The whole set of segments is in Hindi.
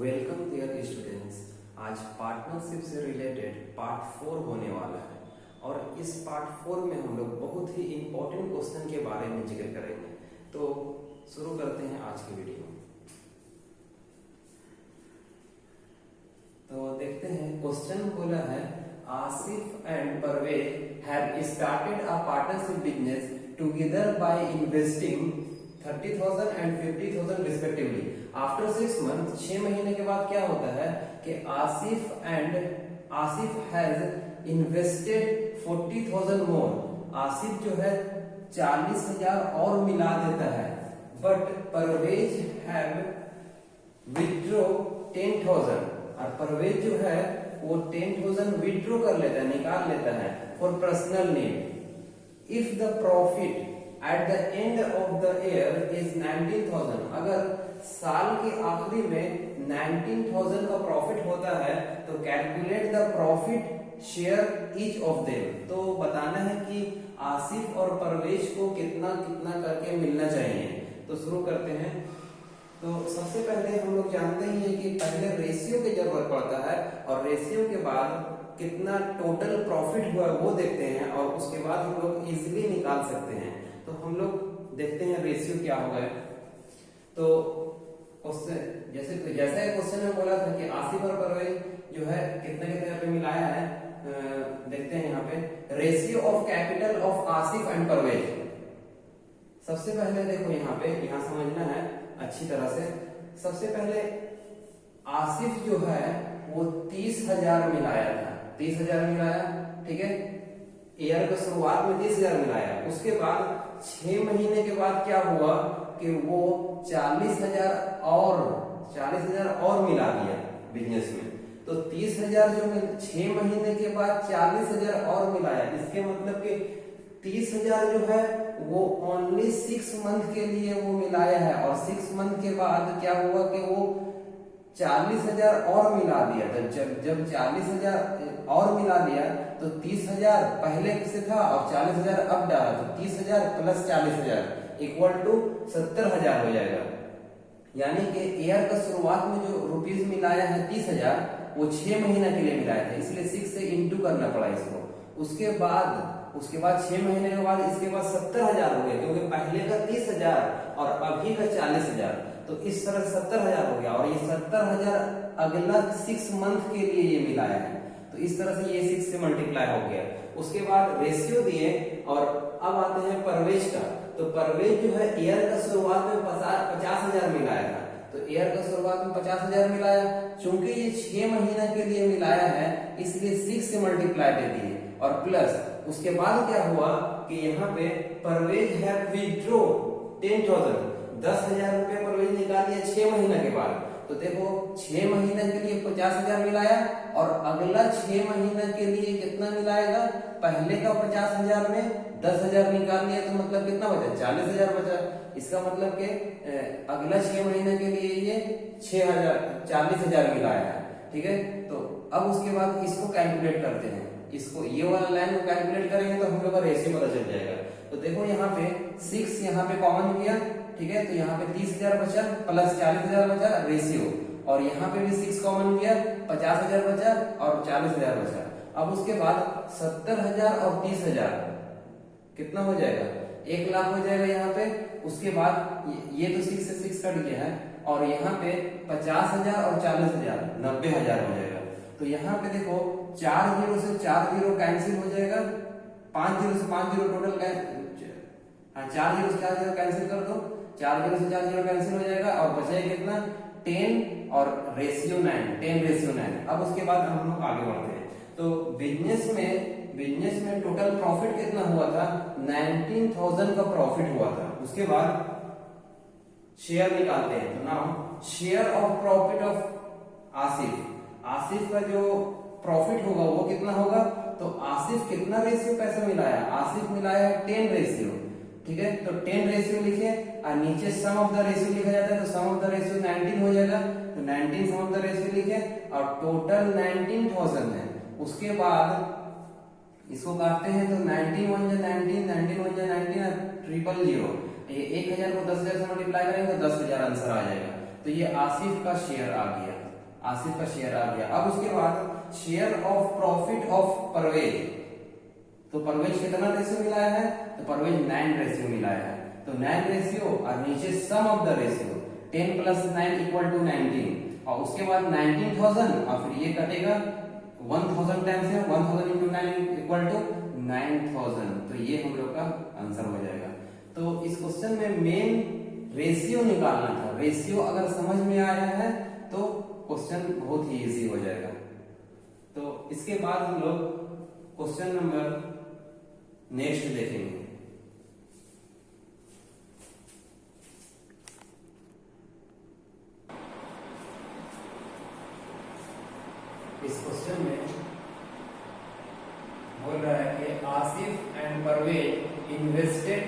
Welcome dear students. आज पार्टनरशिप से रिलेटेड पार्ट 4 होने वाला है और इस पार्ट 4 में हम लोग बहुत ही इंपॉर्टेंट क्वेश्चन के बारे में जिक्र करेंगे। तो शुरू करते हैं आज की वीडियो। तो देखते हैं, क्वेश्चन बोला है Asif and Parvez have started a partnership business together by investing 30,000 and 50,000 respectively. After 6 month 6 महीने के बाद क्या होता है कि Asif has invested 40,000 more. Asif जो है 40,000 और मिला देता है, बट परवेज हैव विथड्रॉ 10,000 और परवेज जो है वो 10,000 विथड्रॉ कर लेता है, निकाल लेता है for personal need. If the profit at the end of the year is 19,000, अगर साल के आखिरी में 19,000 का प्रॉफिट होता है तो calculate the profit share each of them. तो बताना है कि आसिफ और परवेज को कितना कितना करके मिलना चाहिए। तो शुरू करते हैं। तो सबसे पहले हम लोग जानते ही हैं कि पहले रेशियो की जरूरत पड़ता है और रेशियो के बाद कितना टोटल प्रॉफिट हुआ वो देखते हैं और उसके बाद हम लोग इजीली निकाल सकते हैं। तो हम लोग देखते हैं रेशियो क्या होगा। तो क्वेश्चन जैसे क्वेश्चन में बोला था कि आसिफ और परवेज जो है कितने कितने पे मिलाया है, देखते हैं यहाँ पे ratio of capital of Asif and Parvez. सबसे पहले देखो यहाँ पे, यहाँ समझना है अच्छी तरह से। सबसे पहले आसिफ जो है वो 30,000 मिलाया था, 30,000 मिलाया, ठीक है। ईयर के शुरुआत में 30,000 मिलाया। उसके बाद 6 महीने के बाद क्या हुआ कि वो 40,000 और मिला दिया बिजनेस में। तो 30,000 जो 6 महीने के बाद 40,000 और मिलाया, इसके मतलब कि 30,000 जो है वो ओनली 6 मंथ के लिए वो मिलाया है और 6 मंथ के बाद क्या हुआ कि वो 40,000 और मिला दिया। जब 40,000 और मिला दिया तो 30,000 पहले से था और 40,000 अब डाला, तो 30,000 प्लस 40,000 इक्वल टू 70,000 हो जाएगा। यानी कि ईयर का शुरुआत में जो रुपीज मिलाया है 30,000 वो 6 महीने के लिए मिलाया था, इसलिए 6 से इंटू करना पड़ा इसको। उसके बाद 6 महीने के बाद इसके बाद 70,000 हो गया, क्योंकि पहले का 30,000 और अभी का 40,000, तो इस तरह 70,000 हो गया और ये 70,000 अगला 6 मंथ के लिए ये मिलाया है। तो इस तरह से ये 6 से मल्टीप्लाई हो गया। उसके बाद रेशियो दिए और अब आते हैं परवेज का। तो परवेज जो है ईयर का शुरुआत में 50,000 मिलाया था, तो ईयर का शुरुआत में 50,000 मिलाया। चूंकि ये 6 महीने के लिए मिलाया है इसलिए 6 से मल्टीप्लाई दे दिए और प्लस उसके बाद क्या हुआ कि यहाँ पे परवेज है विथड्रॉ 10,000 रुपए परवेज निकाल लिया 6 महीने के बाद। तो देखो 6 महीने के लिए 50,000 मिलाया और अगला 6 महीने के लिए कितना मिलाएगा, पहले का 50,000 में 10,000 निकाल लिया तो मतलब कितना बचा, 40,000 बचा। इसका मतलब कि अगला 6 महीने के लिए ये 40,000 मिलाया है, ठीक है। तो अब उसके बाद इसको कैलकुलेट करते हैं, इसको ये वाला लाइन को कैलकुलेट करेंगे तो हम लोग का रेशियो पता चल जाएगा। तो देखो यहाँ पे 6 यहाँ पे कॉमन किया, ठीक है। तो यहाँ पे 30,000 बचा प्लस 40,000 बचा रेशियो, और यहाँ पे भी 6 कॉमन किया 50,000 बचा और 40,000 बचा। अब उसके बाद 70,000 और 30,000 कितना हो जाएगा, 1 लाख हो जाएगा यहाँ पे। उसके बाद ये तो 6 से 6 कट गया है और यहाँ पे 50,000 और 40,000 90,000 हो जाएगा। तो यहाँ पे देखो 4 जीरो से 4 जीरो कैंसिल हो जाएगा, 5 जीरो से 5 जीरो टोटल 4 जीरो से 4 जीरो कैंसिल कर दो, 4 जीरो से 4 जीरो कैंसिल हो जाएगा और बचेगा कितना 10 और रेशियो 9, 10 रेशियो 9। अब उसके बाद हम लोग आगे बढ़ते हैं। तो बिजनेस में टोटल प्रॉफिट कितना हुआ था, 19,000 का प्रॉफिट हुआ था। उसके बाद शेयर निकालते हैं। तो now share of profit of Asif का जो प्रॉफिट होगा वो कितना होगा, तो आसिफ कितना रेशियो पैसा मिलाया, आसिफ मिलाया 10 रेशियो, ठीक है। तो 10 रेशियो लिखे और नीचे सम ऑफ द रेशियो लिखा जाता है, तो सम ऑफ द रेशियो 19 हो जाएगा, तो 19 सम ऑफ द रेशियो लिखे और टोटल 19,000 है। उसके बाद इसको काटते हैं तो 19 1 जा 19, 19 1 जा 19 और 000, ये 1,000 को 10,000 से मल्टीप्लाई करेंगे तो 10,000 आंसर आ जाएगा। तो ये आसिफ का शेयर आ गया। आसिफ का शेयर आ गया। अब उसके बाद share of profit of Parvez, तो परवेज कितना रेशियो मिलाया है, तो परवेज 9 रेशियो मिलाया है, तो 9 रेशियो और नीचे सम ऑफ द रेशियो 10 + 9 = 19, और उसके बाद 19,000 और फिर ये कटेगा 1000 टाइम्स है, 1000 × 9 = 9000, तो ये हम लोग का आंसर हो जाएगा। तो इस क्वेश्चन में मेन रेशियो निकालना था, रेशियो अगर समझ में आया है तो क्वेश्चन बहुत ही इजी हो जाएगा। तो इसके बाद हम लोग क्वेश्चन नंबर नेक्स्ट देखेंगे। इस क्वेश्चन में बोल रहा है कि Asif and Parvez invested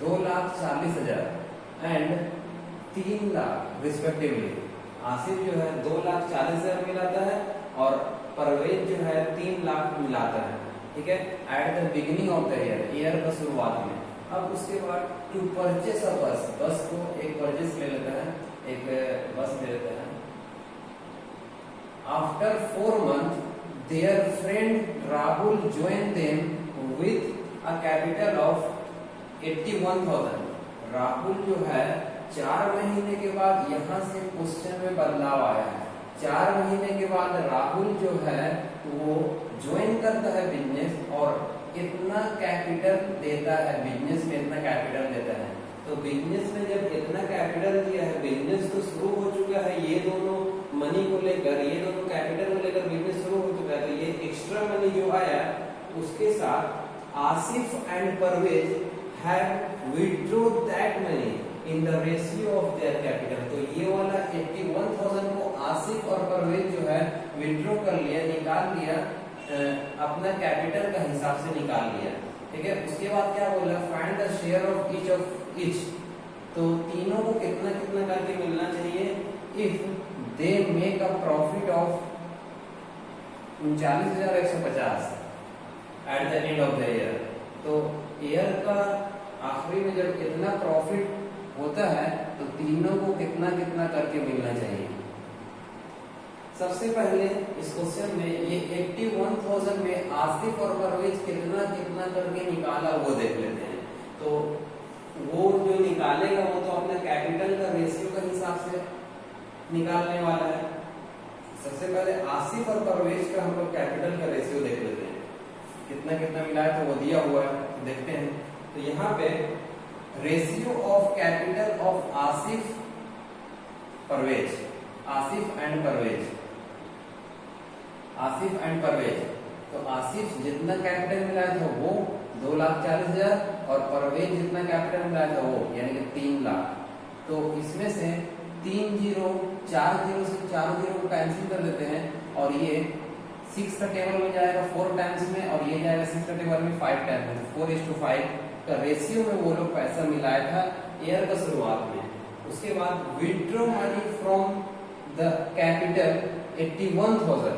2,40,000 and 3 lakh respectively. Asif जो है 2,40,000 मिलाता है और परवेज जो है 3 लाख मिलाता है, ठीक है, at the beginning of the year का शुरुआत में। अब उसके बाद टू परचेस अ बस, बस को एक परचेस ले लेता है, एक बस ले लेता है। After 4 months their friend Rahul joined them with a capital of 81,000। Rahul जो है 4 महीने के बाद यहाँ से क्वेश्चन में बदलाव आया है। 4 महीने के बाद राहुल जो है वो ज्वाइन करता है बिजनेस और इतना कैपिटल देता है, बिजनेस में इतना कैपिटल देता है। तो बिजनेस में जब इतना कैपिटल दिया है, बिजनेस तो शुरू हो चुका है, ये दोनों मनी को लेकर, ये दोनों कैपिटल को लेकर बिजनेस शुरू हो चुका है, तो ये एक्स्ट्रा मनी जो आया उसके साथ Asif and Parvez have withdraw that money in the ratio of their capital. तो ये वाला 81,000 को आसिफ और परवेज जो है विथड्रॉ कर लिया, निकाल लिया, अपना कैपिटल का हिसाब से निकाल लिया, ठीक है। उसके बाद क्या बोला, find the share of each. तो तीनों को कितना कितना करके मिलना चाहिए। If they make a profit of 39,150 at the end of the year, तो ईयर का आखिरी में जब इतना प्रॉफिट होता है तो तीनों को कितना कितना करके मिलना चाहिए। सबसे पहले इस क्वेश्चन में ये 81,000 में आसिफ और परवेज कितना कितना करके निकाला वो देख लेते हैं। तो वो जो निकालेगा वो तो अपना कैपिटल का रेशियो का हिसाब से निकालने वाला है। सबसे पहले आसिफ और परवेज का हम लोग कैपिटल का रेशियो देख लेते हैं, कितना कितना मिला है, तो वो दिया हुआ है, देखते हैं। तो यहाँ पे ratio of capital of Asif Parvez, Asif and Parvez, Asif and Parvez. तो आसिफ जितना कैपिटल मिलाया था वो 2,40,000 और परवेज जितना कैपिटल मिलाया था वो यानी कि 3 लाख। तो इसमें से 3 0 4 0 से 4 0 को कैंसिल कर देते हैं और ये 6 का टेबल में जाएगा 4 टाइम्स में और ये जाएगा 6 का टेबल में 5 टाइम्स में। 4:5 का रेशियो में वो लोग पैसा मिलाया था ईयर का शुरुआत में। उसके बाद withdraw money from the capital 81,000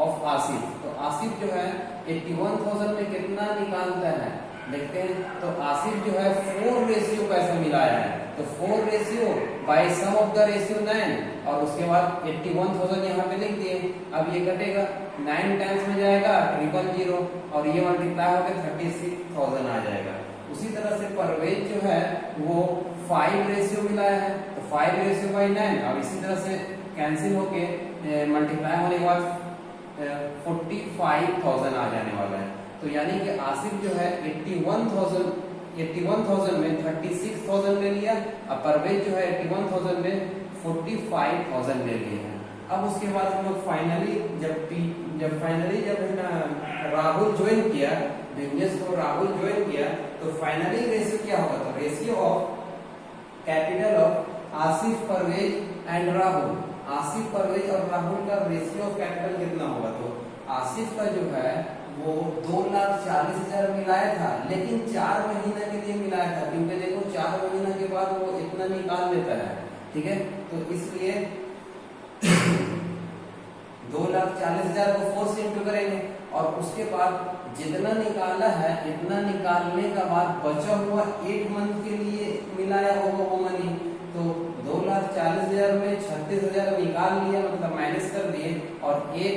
of Asif. तो आसिफ जो है 81,000 में कितना निकालता है देखते हैं। तो आसिफ जो है 4 रेशियो पैसा मिलाया है, तो 4 ratio by sum of the ratio 9 और उसके बाद 81,000 यहाँ पे लिख दिए। अब ये कटेगा 9 टाइम्स में जाएगा 000 और ये मल्टीप्लाई होकर 36,000 आ जाएगा। उसी तरह से परवेज जो है वो 5 रेशियो मिलाया है, तो 5 रेशियो बाय 9 और इसी तरह से कैंसिल होके मल्टीप्लाई होने के बाद 45,000 आ जाने वाला है। तो यानी कि आसिफ जो है 81,000 में 36,000 ले लिया और परवेज जो है 81,000 में 45,000 ले लिए हैं। अब उसके बाद हम लोग फाइनली जब राहुल ज्वाइन किया बिजनेस को, राहुल ज्वाइन किया तो फाइनली रेशियो क्या होगा, तो ratio of capital of Asif Parvez and Rahul, Asif Parvez और राहुल का रेशियो ऑफ कैपिटल कितना होगा। तो आसिफ का जो है वो 2,40,000 मिलाया था लेकिन 4 महीने के लिए मिलाया था, क्योंकि देखो 4 महीने के बाद वो इतना निकाल लेता है, ठीक है। तो इसलिए 2,40,000 को 4 से इंटू करेंगे और उसके बाद जितना निकाला है इतना निकालने का बाद बचा हुआ 8 मंथ के लिए मिलाया होगा वो मनी, तो 2,40,000 40,000 में 36,000 निकाल लिया, मतलब माइनस कर दिए, और एक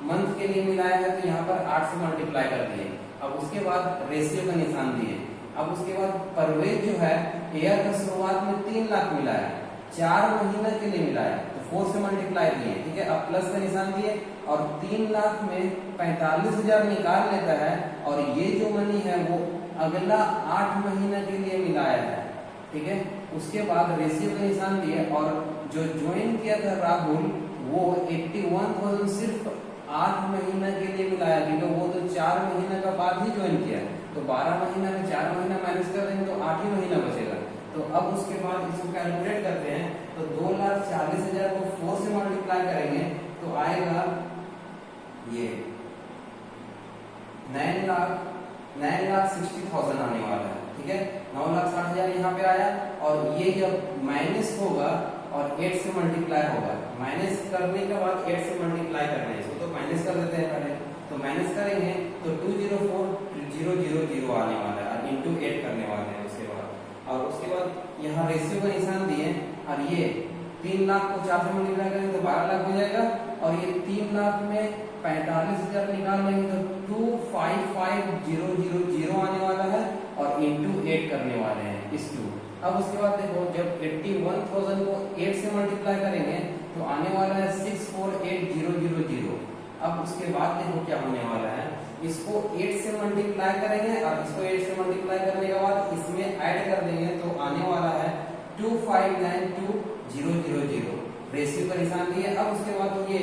मंथ के लिए मिलाया है तो यहाँ पर 8 से मल्टीप्लाई कर दिए। अब उसके बाद रेशियो का निशान दिए। अब उसके बाद परवेज जो है ईयर का शुरुआत में 3 लाख मिला है, 4 महीने के लिए मिला है तो 4 से मल्टीप्लाई दिए, ठीक है। अब प्लस का निशान दिए और 3 लाख में 45,000 निकाल लेता है, और ये जो मनी है वो अगला 8 महीने के लिए मिलाया है, ठीक है। उसके बाद रेशियो का निशान दिए, और जो ज्वाइन किया था राहुल वो 81,000 सिर्फ 8 महीने के लिए मिलाया, क्योंकि वो तो 4 महीने का बाद ही ज्वाइन किया, तो 12 महीना में 4 महीना माइनस कर देंगे तो 8 ही महीना बचेगा। तो अब उसके बाद इसको कैलकुलेट करते हैं, तो 2,40,000 को 4 से मल्टीप्लाई करेंगे तो आएगा ये 9,60,000 आने वाला है, ठीक है। 9,60,000 यहाँ पे आया, और ये जब माइनस होगा और 8 से मल्टीप्लाई होगा, माइनस करने के बाद 8 से मल्टीप्लाई करना है, इसको तो माइनस कर देते हैं पहले, तो माइनस करेंगे तो 204,000 आने वाला है, इंटू 8 करने वाले हैं उसके बाद। और उसके बाद यहाँ रेशियो का निशान दिए, और ये 3 लाख को 4 से मल्टीप्लाई करेंगे तो 12 लाख हो जाएगा, और ये 3 लाख में 45,000 निकाल लेंगे तो 255,000 आने वाला है, और इंटू 8 करने वाले हैं इस 2। अब उसके बाद देखो जब 81,000 को 8 से मल्टीप्लाई करेंगे तो आने वाला है 648,000। अब उसके बाद देखो क्या होने वाला है, इसको 8 से मल्टीप्लाई करेंगे, और इसको 8 से मल्टीप्लाई करने के बाद इसमें ऐड कर देंगे तो आने वाला है 259,2000। रेशियो का निशान दिए। अब उसके बाद ये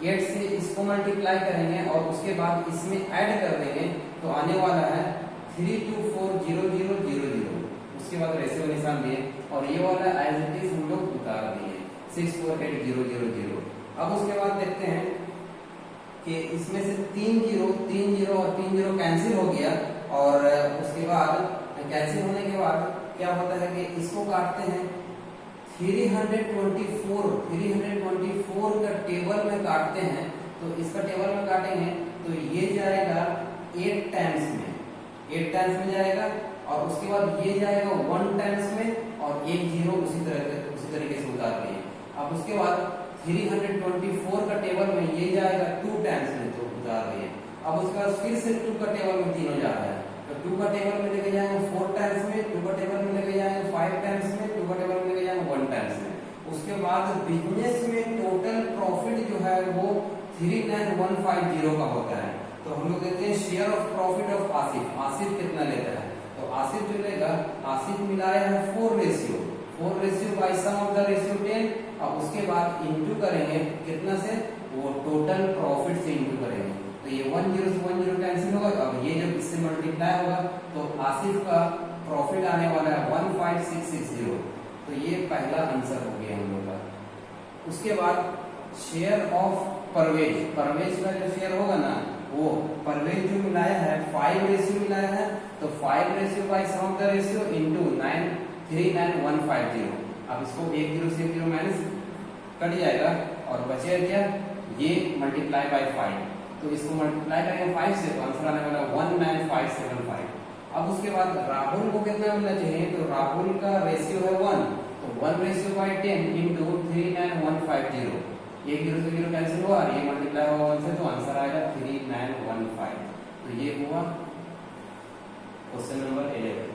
8 से इसको मल्टीप्लाई करेंगे और उसके बाद इसमें ऐड कर देंगे तो आने वाला है 324,000। उसके बाद रेशियो का निशान दिए, और ये वाला एज इट इज हम लोग उतार दिए 648,000। अब उसके बाद देखते हैं कि इसमें से 3 जीरो और 3 जीरो कैंसिल हो गया, और उसके बाद कैंसिल होने के बाद क्या होता है कि इसको काटते हैं 324 का टेबल में काटते हैं, तो इसका टेबल में काटेंगे तो ये जाएगा 8 टाइम्स में जाएगा, और उसके बाद ये जाएगा 1 टाइम्स में, और 1 जीरो उसी तरीके से उतार दिए। अब उसके बाद 324 का टेबल में ये जाएगा 2 टाइम्स में, तो उतार दिए। अब उसके बाद फिर से 2 का टेबल में तीनों जा रहा है, तो 2 का टेबल में लेके जाएंगे 4 टाइम्स में, 2 का टेबल में लेके जाएंगे 5 टाइम्स में, 2 का टेबल में लेके जाएंगे 1 टाइम्स में। उसके बाद बिजनेस में टोटल प्रॉफिट जो है वो 39,150 का होता है। तो हम लोग देखते हैं share of profit of Asif. Asif कितना लेता है, तो आसिफ जो लेगा, आसिफ मिलाया है 4 ratio by sum of the ratio 10, और उसके बाद इंटू करेंगे कितना से, वो टोटल प्रॉफिट से इंटू करेंगे, तो ये 10 से 10 कैंसिल होगा। अब ये जब इससे मल्टीप्लाई होगा तो आसिफ का प्रॉफिट आने वाला है 15,660। तो ये पहला आंसर हो गया हम लोग का। उसके बाद शेयर ऑफ परवेज का जो शेयर होगा ना, वो परवेज जो मिलाया है 5 रेशियो मिलाया है, तो 5 ratio by sum of the ratio into 39,150। अब इसको 1 जीरो से 1 जीरो माइनस कट जाएगा, और बचेगा क्या, ये मल्टीप्लाई बाय 5, तो इसको मल्टीप्लाई करेंगे 5 से तो आंसर आने वाला 19,575। अब उसके बाद राहुल को कितना मिलना चाहिए, तो राहुल का रेशियो है 1, तो 1 रेशियो बाय 10 इंटू 39,150। 1 जीरो से 0 कैंसिल हुआ, और ये मल्टीप्लाई हुआ 1 से, तो आंसर आएगा 3915। तो ये हुआ क्वेश्चन नंबर 11।